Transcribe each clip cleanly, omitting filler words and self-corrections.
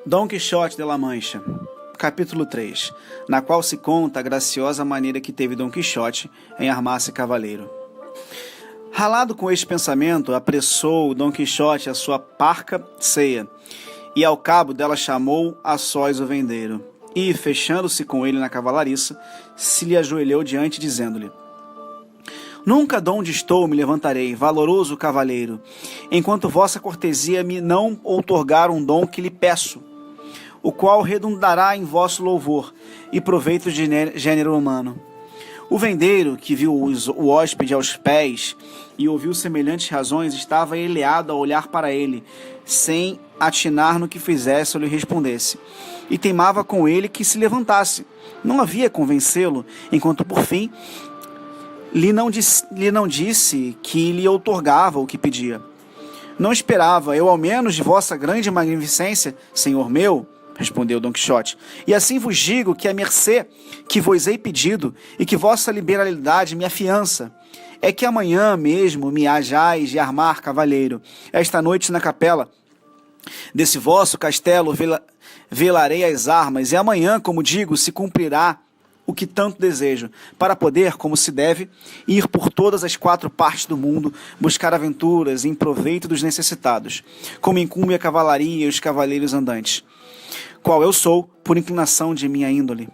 Dom Quixote de la Mancha, capítulo 3, na qual se conta a graciosa maneira que teve Dom Quixote em armar-se cavaleiro. Ralado com este pensamento, apressou Dom Quixote a sua parca ceia, e ao cabo dela chamou a sós o vendeiro, e, fechando-se com ele na cavalariça, se lhe ajoelhou diante, dizendo-lhe: Nunca donde estou me levantarei, valoroso cavaleiro, enquanto vossa cortesia me não outorgar um dom que lhe peço, o qual redundará em vosso louvor e proveito de gênero humano. O vendeiro, que viu o hóspede aos pés e ouviu semelhantes razões, estava eleado a olhar para ele, sem atinar no que fizesse ou lhe respondesse, e teimava com ele que se levantasse. Não havia convencê-lo, enquanto por fim lhe não disse que lhe outorgava o que pedia. Não esperava eu ao menos de vossa grande magnificência, senhor meu, respondeu Dom Quixote, e assim vos digo que a mercê que vos hei pedido e que vossa liberalidade me afiança, é que amanhã mesmo me hajais de armar cavaleiro. Esta noite na capela desse vosso castelo velarei as armas, e amanhã, como digo, se cumprirá o que tanto desejo, para poder, como se deve, ir por todas as 4 partes do mundo, buscar aventuras em proveito dos necessitados, como incumbe a cavalaria e os cavaleiros andantes, qual eu sou, por inclinação de minha índole.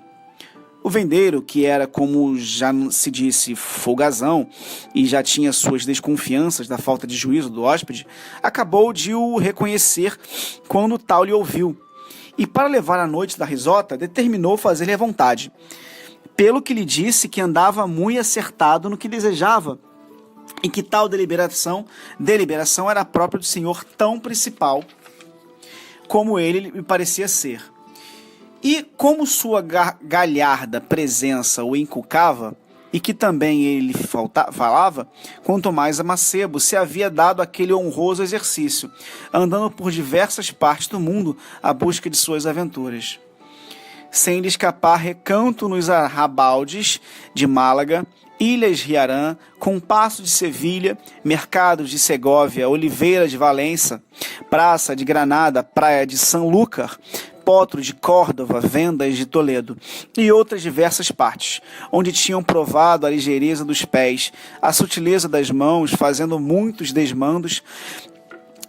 O vendeiro, que era, como já se disse, folgazão, e já tinha suas desconfianças da falta de juízo do hóspede, acabou de o reconhecer quando tal lhe ouviu, e para levar a noite da risota, determinou fazer-lhe a vontade, pelo que lhe disse que andava muito acertado no que desejava, e que tal deliberação era própria do senhor tão principal como ele me parecia ser. E como sua galharda presença o inculcava, e que também ele falava, quanto mais a Macebo se havia dado aquele honroso exercício, andando por diversas partes do mundo à busca de suas aventuras, sem lhe escapar recanto nos arrabaldes de Málaga, ilhas Riarã, compasso de Sevilha, mercados de Segóvia, Oliveira de Valença, praça de Granada, praia de Sanlúcar, Potro de Córdova, Vendas de Toledo e outras diversas partes, onde tinham provado a ligeireza dos pés, a sutileza das mãos, fazendo muitos desmandos,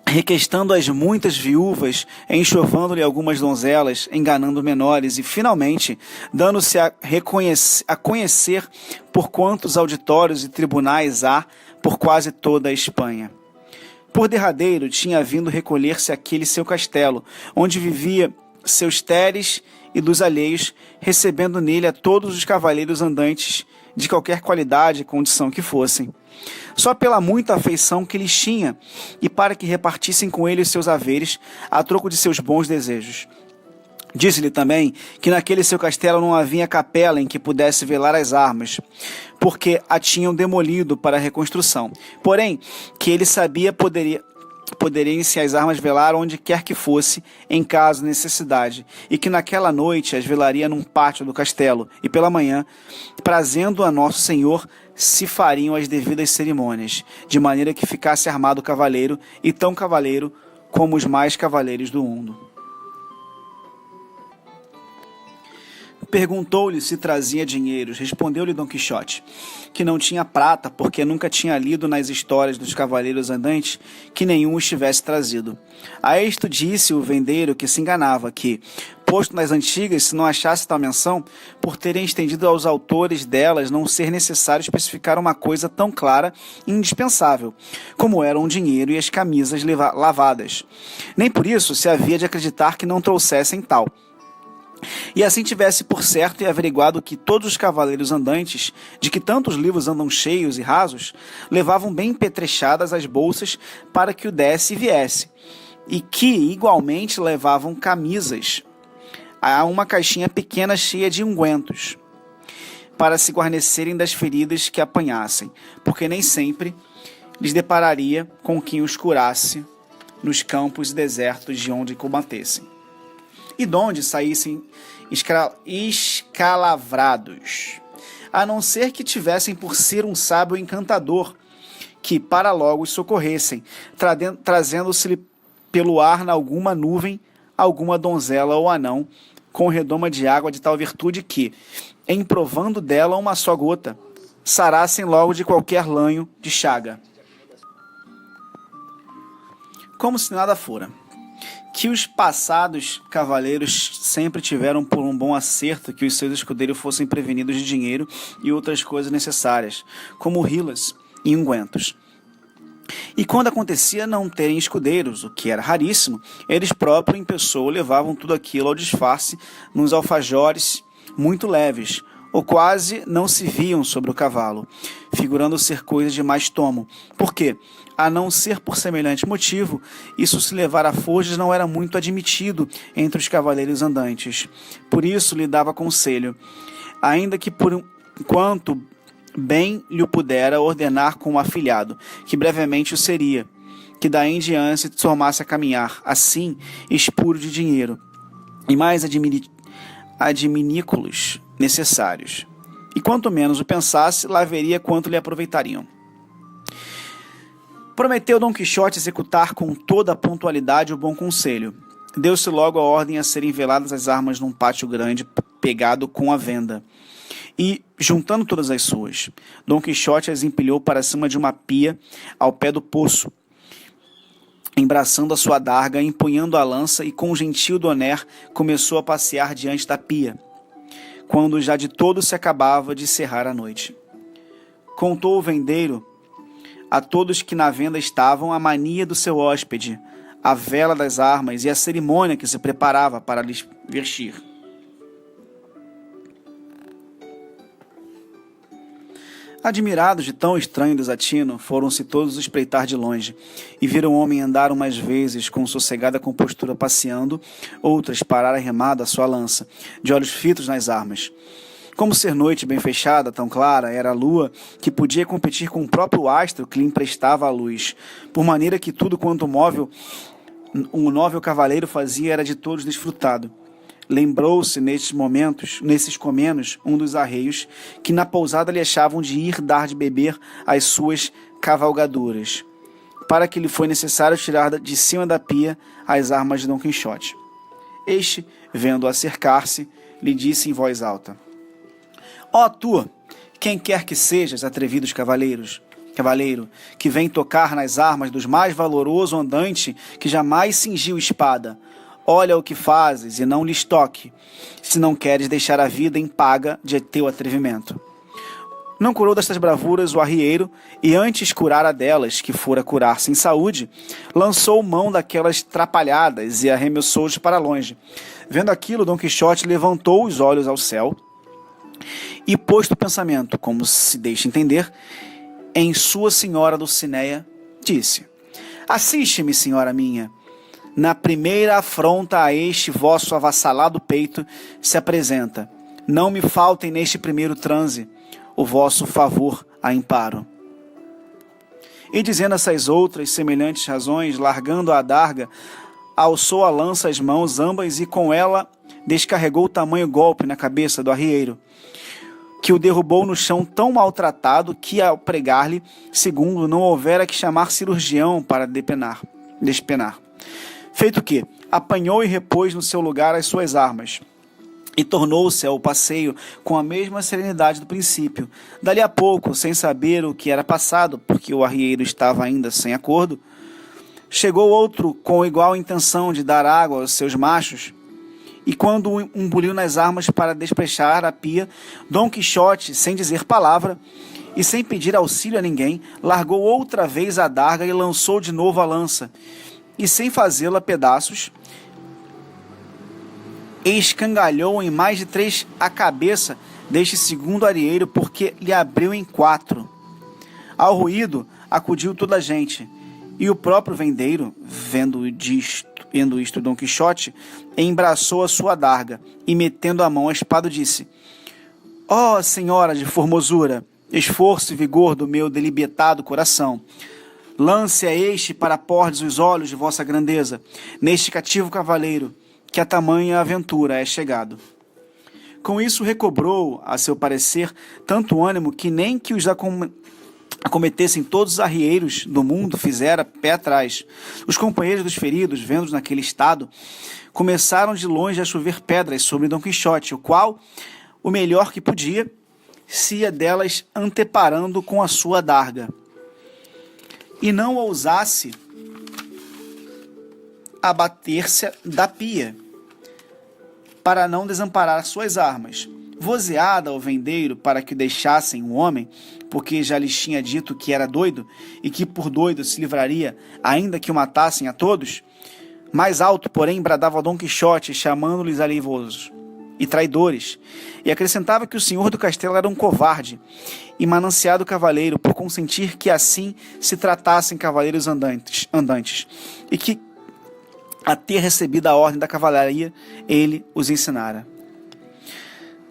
requestando as muitas viúvas, enxovando-lhe algumas donzelas, enganando menores e, finalmente, dando-se a conhecer por quantos auditórios e tribunais há por quase toda a Espanha. Por derradeiro, tinha vindo recolher-se àquele seu castelo, onde vivia seus teres e dos alheios, recebendo nele a todos os cavaleiros andantes, de qualquer qualidade e condição que fossem, só pela muita afeição que lhes tinha, e para que repartissem com ele os seus haveres, a troco de seus bons desejos. Disse-lhe também que naquele seu castelo não havia capela em que pudesse velar as armas, porque a tinham demolido para a reconstrução. Porém, que ele sabia poderiam-se as armas velar onde quer que fosse, em caso de necessidade, e que naquela noite as velaria num pátio do castelo, e pela manhã, prazendo a Nosso Senhor, se fariam as devidas cerimônias, de maneira que ficasse armado o cavaleiro, e tão cavaleiro como os mais cavaleiros do mundo. Perguntou-lhe se trazia dinheiros. Respondeu-lhe Dom Quixote que não tinha prata, porque nunca tinha lido nas histórias dos cavaleiros andantes que nenhum estivesse trazido. A isto disse o vendeiro que se enganava, que, posto nas antigas, se não achasse tal menção, por terem estendido aos autores delas não ser necessário especificar uma coisa tão clara e indispensável, como eram o dinheiro e as camisas lavadas. Nem por isso se havia de acreditar que não trouxessem tal. E assim tivesse por certo e averiguado que todos os cavaleiros andantes, de que tantos livros andam cheios e rasos, levavam bem petrechadas as bolsas para que o desse e viesse, e que igualmente levavam camisas, a uma caixinha pequena cheia de ungüentos, para se guarnecerem das feridas que apanhassem, porque nem sempre lhes depararia com quem os curasse nos campos desertos de onde combatessem, e donde saíssem escalavrados, a não ser que tivessem por ser um sábio encantador, que para logo os socorressem, trazendo-se-lhe pelo ar na alguma nuvem alguma donzela ou anão com redoma de água de tal virtude que, em provando dela uma só gota, sarassem logo de qualquer lanho de chaga. Como se nada fora. Que os passados cavaleiros sempre tiveram por um bom acerto que os seus escudeiros fossem prevenidos de dinheiro e outras coisas necessárias, como rilas e ungüentos. E quando acontecia não terem escudeiros, o que era raríssimo, eles próprios em pessoa levavam tudo aquilo ao disfarce nos alfajores muito leves, ou quase não se viam sobre o cavalo, figurando ser coisas de mais tomo, porque, a não ser por semelhante motivo, isso se levar a forjas não era muito admitido entre os cavaleiros andantes. Por isso lhe dava conselho, ainda que por enquanto bem lhe pudera ordenar com o afilhado, que brevemente o seria, que daí em diante se tornasse a caminhar, assim, espuro de dinheiro, e mais adminículos necessários. E quanto menos o pensasse, lá veria quanto lhe aproveitariam. Prometeu Dom Quixote executar com toda a pontualidade o bom conselho. Deu-se logo a ordem a serem veladas as armas num pátio grande, pegado com a venda. E, juntando todas as suas, Dom Quixote as empilhou para cima de uma pia ao pé do poço, embraçando a sua adarga, empunhando a lança e com gentil doner começou a passear diante da pia, quando já de todo se acabava de cerrar a noite. Contou o vendeiro a todos que na venda estavam a mania do seu hóspede, a vela das armas e a cerimônia que se preparava para lhes vestir. Admirados de tão estranho desatino, foram-se todos espreitar de longe, e viram o homem andar umas vezes com sossegada compostura passeando, outras parar arremado a sua lança, de olhos fitos nas armas. Como ser noite bem fechada, tão clara, era a lua, que podia competir com o próprio astro que lhe emprestava a luz, por maneira que tudo quanto o nóvel cavaleiro fazia era de todos desfrutado. Lembrou-se nesses comenos, um dos arreios, que na pousada lhe achavam de ir dar de beber às suas cavalgaduras, para que lhe foi necessário tirar de cima da pia as armas de Dom Quixote. Este, vendo-o acercar-se, lhe disse em voz alta: Ó tu, quem quer que sejas, atrevidos cavaleiro, que vem tocar nas armas dos mais valoroso andante que jamais cingiu espada, olha o que fazes e não lhes toque, se não queres deixar a vida em paga de teu atrevimento. Não curou destas bravuras o arrieiro, e antes curara delas, que fora curar-se em saúde, lançou mão daquelas trapalhadas e arremessou-os para longe. Vendo aquilo, Dom Quixote levantou os olhos ao céu e, posto o pensamento, como se deixa entender, em sua senhora Dulcinea, disse: Assiste-me, senhora minha. Na primeira afronta a este vosso avassalado peito se apresenta. Não me faltem neste primeiro transe o vosso favor a imparo. E dizendo essas outras semelhantes razões, largando a adarga, alçou a lança às mãos ambas e com ela descarregou tamanho golpe na cabeça do arrieiro, que o derrubou no chão tão maltratado que, ao pregar-lhe, segundo, não houvera que chamar cirurgião para despenar. Feito que, apanhou e repôs no seu lugar as suas armas, e tornou-se ao passeio com a mesma serenidade do princípio. Dali a pouco, sem saber o que era passado, porque o arrieiro estava ainda sem acordo, chegou outro com igual intenção de dar água aos seus machos, e quando embuliu nas armas para desprechar a pia, Dom Quixote, sem dizer palavra e sem pedir auxílio a ninguém, largou outra vez a adarga e lançou de novo a lança, e sem fazê-la pedaços, escangalhou em mais de 3 a cabeça deste segundo arrieiro, porque lhe abriu em 4. Ao ruído acudiu toda a gente, e o próprio vendeiro, vendo isto Dom Quixote, embraçou a sua adarga, e metendo a mão à espada disse: Ó senhora de formosura, esforço e vigor do meu delibetado coração, lance a este para pordes os olhos de vossa grandeza, neste cativo cavaleiro, que a tamanha aventura é chegado. Com isso recobrou, a seu parecer, tanto ânimo que nem que os acometessem todos os arrieiros do mundo, fizera pé atrás. Os companheiros dos feridos, vendo-os naquele estado, começaram de longe a chover pedras sobre Dom Quixote, o qual, o melhor que podia, se ia delas anteparando com a sua adarga, e não ousasse abater-se da pia, para não desamparar suas armas. Vozeada ao vendeiro para que deixassem o homem, porque já lhes tinha dito que era doido, e que por doido se livraria, ainda que o matassem a todos. Mais alto, porém, bradava Dom Quixote, chamando-lhes aliviosos e traidores, e acrescentava que o senhor do castelo era um covarde e mananciado cavaleiro, por consentir que assim se tratassem cavaleiros andantes, e que, a ter recebido a ordem da cavalaria, ele os ensinara.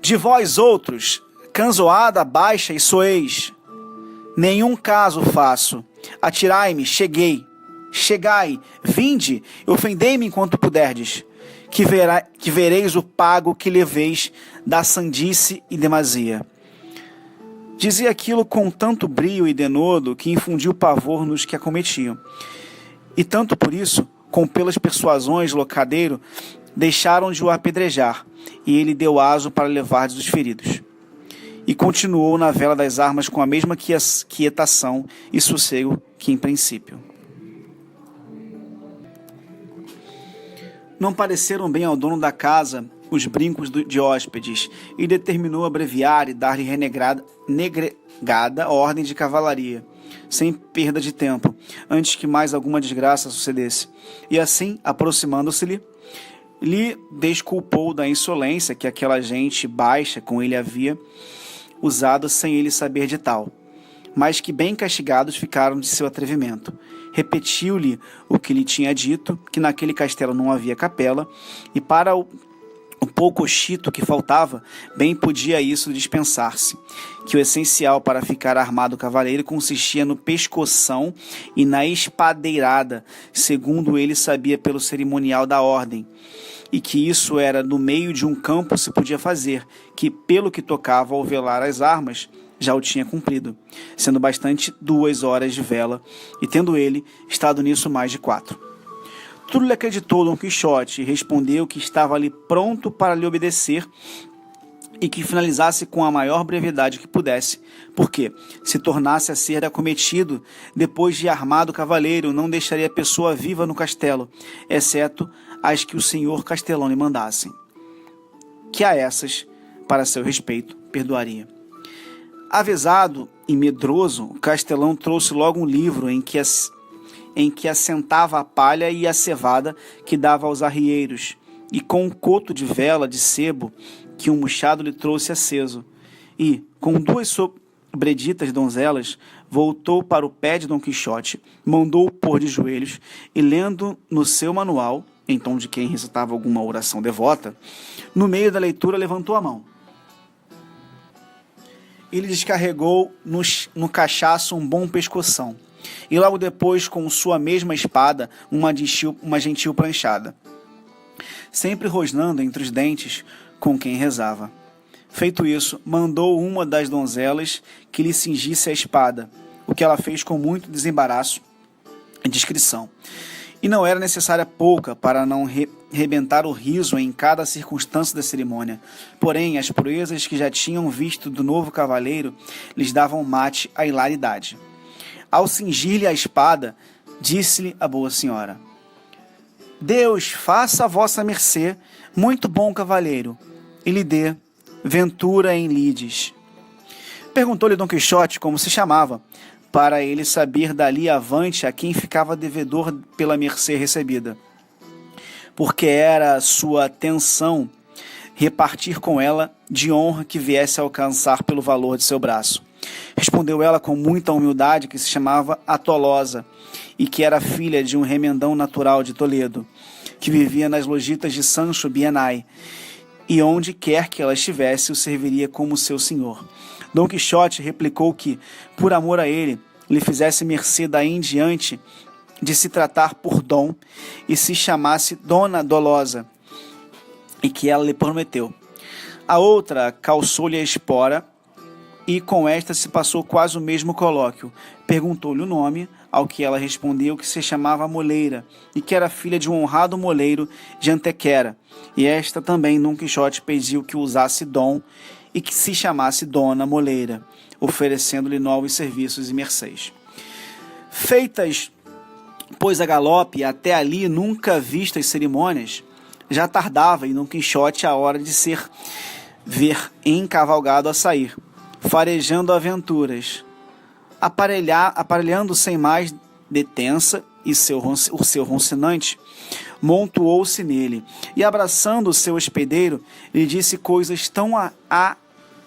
De vós outros, canzoada baixa e soeis, nenhum caso faço. Atirai-me, chegai, vinde, ofendei-me enquanto puderdes, que vereis o pago que leveis da sandice e demasia. Dizia aquilo com tanto brio e denodo que infundiu pavor nos que acometiam. E tanto por isso, com pelas persuasões locadeiro, deixaram de o apedrejar, e ele deu aso para levar os feridos. E continuou na vela das armas com a mesma quietação e sossego que em princípio. Não pareceram bem ao dono da casa os brincos de hóspedes, e determinou abreviar e dar-lhe negregada ordem de cavalaria, sem perda de tempo, antes que mais alguma desgraça sucedesse. E assim, aproximando-se-lhe, lhe desculpou da insolência que aquela gente baixa com ele havia usado sem ele saber de tal, mas que bem castigados ficaram de seu atrevimento. Repetiu-lhe o que lhe tinha dito, que naquele castelo não havia capela, e para o pouco chito que faltava, bem podia isso dispensar-se, que o essencial para ficar armado cavaleiro consistia no pescoção e na espadeirada, segundo ele sabia pelo cerimonial da ordem, e que isso era no meio de um campo se podia fazer, que pelo que tocava ao velar as armas, já o tinha cumprido, sendo bastante 2 horas de vela, e tendo ele estado nisso mais de 4. Tudo lhe acreditou Dom Quixote, e respondeu que estava ali pronto para lhe obedecer, e que finalizasse com a maior brevidade que pudesse, porque, se tornasse a ser acometido, depois de armado cavaleiro, não deixaria pessoa viva no castelo, exceto as que o senhor castelão lhe mandassem, que a essas, para seu respeito, perdoaria. Avisado e medroso, o castelão trouxe logo um livro em que assentava a palha e a cevada que dava aos arrieiros, e com um coto de vela de sebo que um machado lhe trouxe aceso, e, com 2 sobreditas donzelas, voltou para o pé de Dom Quixote, mandou-o pôr de joelhos, e lendo no seu manual, em tom de quem recitava alguma oração devota, no meio da leitura levantou a mão. Ele descarregou no cachaço um bom pescoção, e logo depois, com sua mesma espada, uma gentil pranchada, sempre rosnando entre os dentes com quem rezava. Feito isso, mandou uma das donzelas que lhe cingisse a espada, o que ela fez com muito desembaraço e discrição. E não era necessária pouca para não rebentar o riso em cada circunstância da cerimônia. Porém, as proezas que já tinham visto do novo cavaleiro lhes davam mate à hilaridade. Ao cingir-lhe a espada, disse-lhe a boa senhora: Deus faça a vossa mercê, muito bom cavaleiro, e lhe dê ventura em lides. Perguntou-lhe Dom Quixote como se chamava, para ele saber dali avante a quem ficava devedor pela mercê recebida, porque era sua atenção repartir com ela de honra que viesse a alcançar pelo valor de seu braço. Respondeu ela com muita humildade que se chamava Atolosa, e que era filha de um remendão natural de Toledo, que vivia nas logitas de Sancho Bienai, e onde quer que ela estivesse o serviria como seu senhor. Dom Quixote replicou que, por amor a ele, lhe fizesse mercê daí em diante de se tratar por Dom e se chamasse Dona Dolosa, e que ela lhe prometeu. A outra calçou-lhe a espora e com esta se passou quase o mesmo colóquio. Perguntou-lhe o nome, ao que ela respondeu que se chamava Moleira, e que era filha de um honrado moleiro de Antequera. E esta também Dom Quixote pediu que usasse Dom e que se chamasse Dona Moleira, oferecendo-lhe novos serviços e mercês. Feitas, pois, a galope até ali nunca vistas cerimônias, já tardava em Dom Quixote a hora de ver encavalgado a sair, farejando aventuras, aparelhando sem mais detença e o seu roncinante, montuou-se nele, e abraçando o seu hospedeiro, lhe disse coisas tão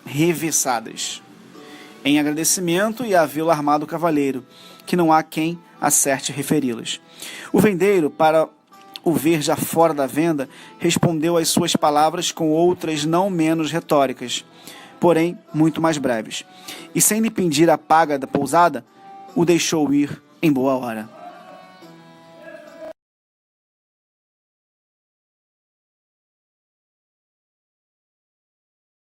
arrevessadas, em agradecimento e a vê-lo armado cavaleiro, que não há quem acerte referi-las. O vendeiro, para o ver já fora da venda, respondeu às suas palavras com outras não menos retóricas, porém muito mais breves, e sem lhe pedir a paga da pousada, o deixou ir em boa hora.